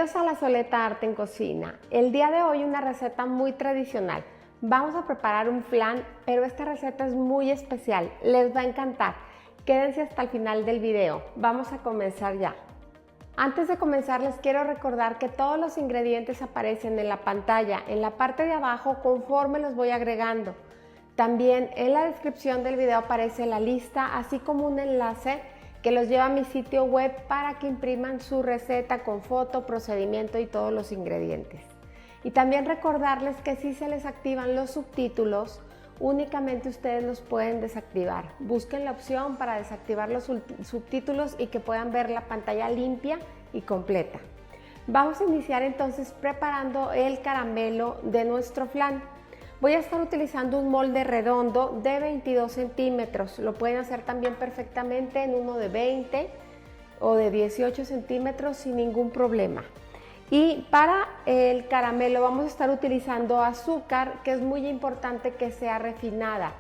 Bienvenidos a La Soleta Arte en Cocina. El día de hoy una receta muy tradicional. Vamos a preparar un flan, pero esta receta es muy especial. Les va a encantar. Quédense hasta el final del video. Vamos a comenzar ya. Antes de comenzar les quiero recordar que todos los ingredientes aparecen en la pantalla, en la parte de abajo conforme los voy agregando. También en la descripción del video aparece la lista, así como un enlace que los lleva a mi sitio web para que impriman su receta con foto, procedimiento y todos los ingredientes. Y también recordarles que si se les activan los subtítulos, únicamente ustedes los pueden desactivar. Busquen la opción para desactivar los subtítulos y que puedan ver la pantalla limpia y completa. Vamos a iniciar entonces preparando el caramelo de nuestro flan. Voy a estar utilizando un molde redondo de 22 centímetros. Lo pueden hacer también perfectamente en uno de 20 o de 18 centímetros sin ningún problema. Y para el caramelo vamos a estar utilizando azúcar, que es muy importante que sea refinada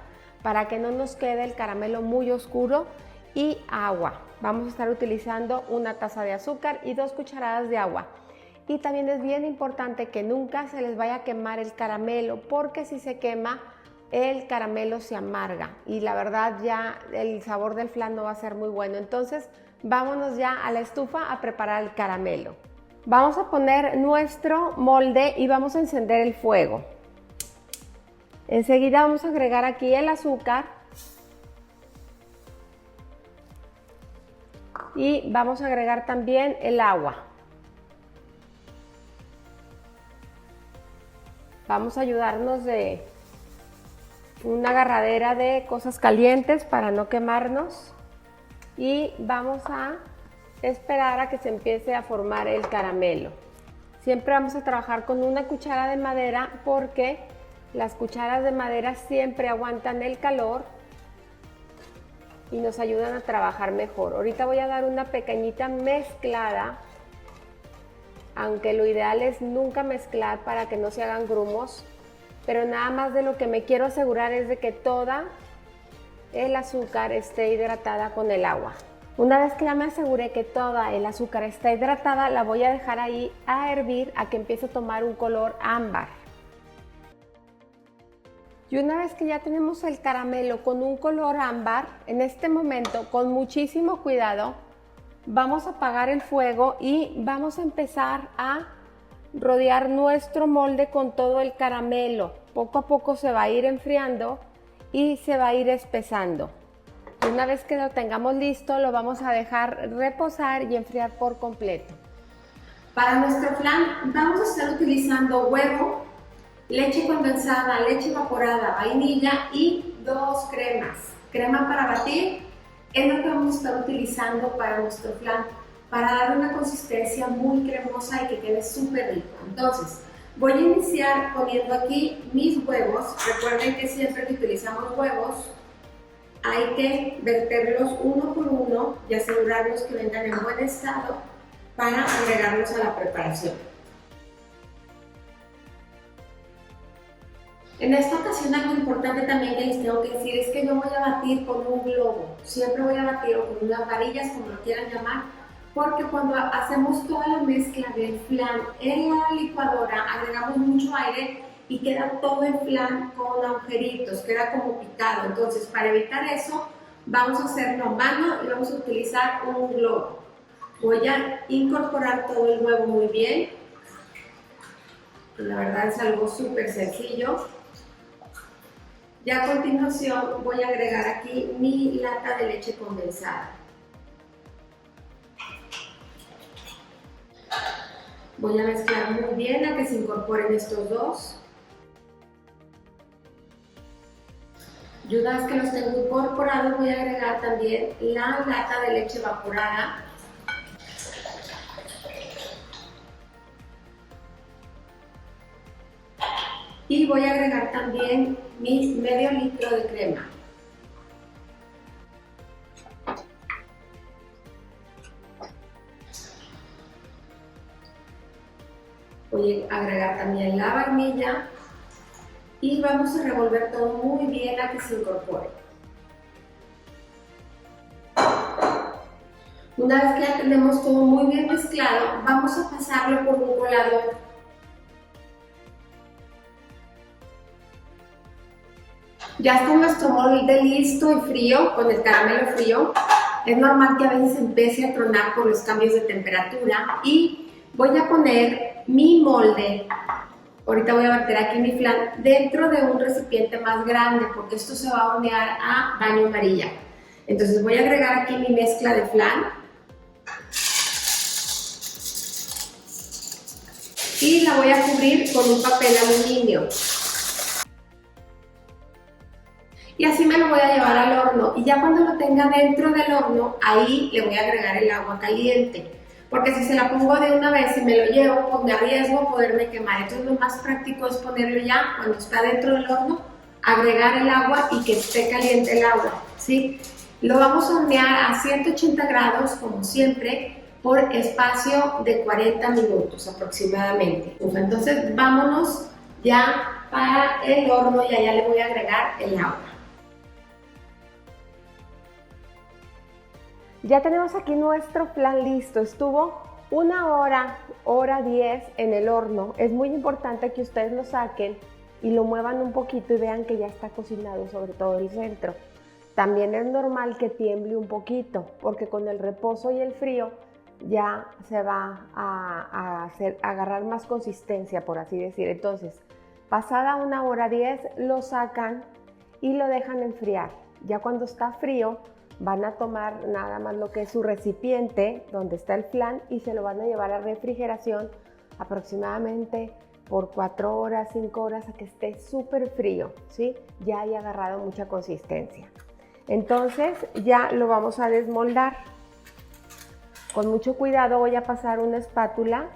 para que no nos quede el caramelo muy oscuro, y agua. Vamos a estar utilizando una taza de azúcar y 2 cucharadas de agua. Y también es bien importante que nunca se les vaya a quemar el caramelo, porque si se quema el caramelo se amarga y la verdad ya el sabor del flan no va a ser muy bueno. Entonces vámonos ya a la estufa a preparar el caramelo. Vamos a poner nuestro molde y vamos a encender el fuego. Enseguida vamos a agregar aquí el azúcar y vamos a agregar también el agua. Vamos a ayudarnos de una agarradera de cosas calientes para no quemarnos y vamos a esperar a que se empiece a formar el caramelo. Siempre vamos a trabajar con una cuchara de madera porque las cucharas de madera siempre aguantan el calor y nos ayudan a trabajar mejor. Ahorita voy a dar una pequeñita mezclada, aunque lo ideal es nunca mezclar para que no se hagan grumos, pero nada más de lo que me quiero asegurar es de que toda el azúcar esté hidratada con el agua. Una vez que ya me aseguré que toda el azúcar está hidratada, la voy a dejar ahí a hervir a que empiece a tomar un color ámbar. Y una vez que ya tenemos el caramelo con un color ámbar, en este momento, con muchísimo cuidado, vamos a apagar el fuego y vamos a empezar a rodear nuestro molde con todo el caramelo. Poco a poco se va a ir enfriando y se va a ir espesando. Una vez que lo tengamos listo, lo vamos a dejar reposar y enfriar por completo. Para nuestro flan vamos a estar utilizando huevo, leche condensada, leche evaporada, vainilla y 2 cremas. Crema para batir es lo que vamos a estar utilizando para nuestro flan, para dar una consistencia muy cremosa y que quede súper rico. Entonces, voy a iniciar poniendo aquí mis huevos. Recuerden que siempre que utilizamos huevos, hay que verterlos uno por uno y asegurarnos que vengan en buen estado para agregarlos a la preparación. En esta ocasión algo importante también que les tengo que decir es que yo voy a batir con un globo. Siempre voy a batir o con unas varillas, como lo quieran llamar, porque cuando hacemos toda la mezcla del flan en la licuadora agregamos mucho aire y queda todo el flan con agujeritos, queda como picado. Entonces, para evitar eso, vamos a hacerlo a mano y vamos a utilizar un globo. Voy a incorporar todo el huevo muy bien. La verdad es algo súper sencillo. Y a continuación voy a agregar aquí mi lata de leche condensada. Voy a mezclar muy bien a que se incorporen estos dos. Y una vez que los tengo incorporados, voy a agregar también la lata de leche evaporada. Y voy a agregar también mi medio litro de crema. Voy a agregar también la vainilla y vamos a revolver todo muy bien a que se incorpore. Una vez que ya tenemos todo muy bien mezclado, vamos a pasarlo por un colador. Ya está nuestro molde listo y frío, con el caramelo frío. Es normal que a veces empiece a tronar por los cambios de temperatura y voy a poner mi molde. Ahorita voy a verter aquí mi flan dentro de un recipiente más grande porque esto se va a hornear a baño amarilla. Entonces voy a agregar aquí mi mezcla de flan y la voy a cubrir con un papel aluminio. Y así me lo voy a llevar al horno y ya cuando lo tenga dentro del horno, ahí le voy a agregar el agua caliente. Porque si se la pongo de una vez y me lo llevo, pues me arriesgo a poderme quemar. Entonces lo más práctico es ponerlo ya cuando está dentro del horno, agregar el agua y que esté caliente el agua, ¿sí? Lo vamos a hornear a 180 grados, como siempre, por espacio de 40 minutos aproximadamente. Entonces vámonos ya para el horno y allá le voy a agregar el agua. Ya tenemos aquí nuestro flan listo. Estuvo 1 hora, hora 10 en el horno. Es muy importante que ustedes lo saquen y lo muevan un poquito y vean que ya está cocinado, sobre todo el centro. También es normal que tiemble un poquito porque con el reposo y el frío ya se va a agarrar más consistencia, por así decir. Entonces, pasada 1 hora 10 lo sacan y lo dejan enfriar. Ya cuando está frío, van a tomar nada más lo que es su recipiente donde está el flan y se lo van a llevar a refrigeración aproximadamente por 4 horas, 5 horas, a que esté súper frío, ¿sí? Ya haya agarrado mucha consistencia. Entonces ya lo vamos a desmoldar. Con mucho cuidado voy a pasar una espátula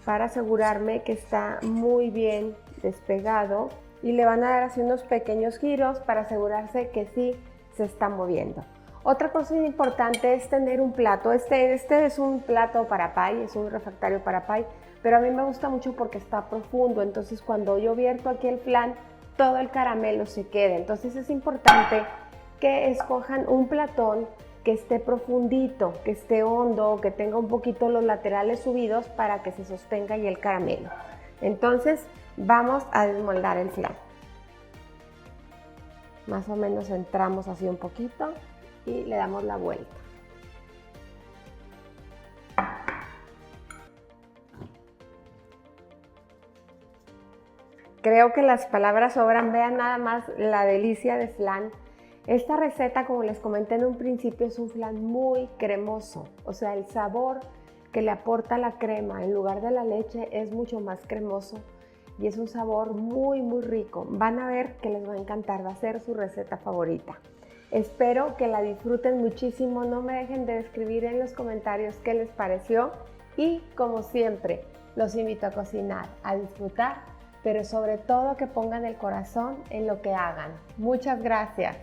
para asegurarme que está muy bien despegado y le van a dar así unos pequeños giros para asegurarse que sí se está moviendo. Otra cosa importante es tener un plato. Este es un plato para pie, es un refractario para pie, pero a mí me gusta mucho porque está profundo. Entonces cuando yo vierto aquí el flan, todo el caramelo se queda. Entonces es importante que escojan un platón que esté profundito, que esté hondo, que tenga un poquito los laterales subidos para que se sostenga y el caramelo. Entonces vamos a desmoldar el flan. Más o menos entramos así un poquito y le damos la vuelta. Creo que las palabras sobran. Vean nada más la delicia de flan. Esta receta, como les comenté en un principio, es un flan muy cremoso. O sea, el sabor que le aporta la crema en lugar de la leche es mucho más cremoso y es un sabor muy rico. Van a ver que les va a encantar, va a ser su receta favorita. Espero que la disfruten muchísimo. No me dejen de escribir en los comentarios qué les pareció y, como siempre, los invito a cocinar, a disfrutar, pero sobre todo que pongan el corazón en lo que hagan. Muchas gracias.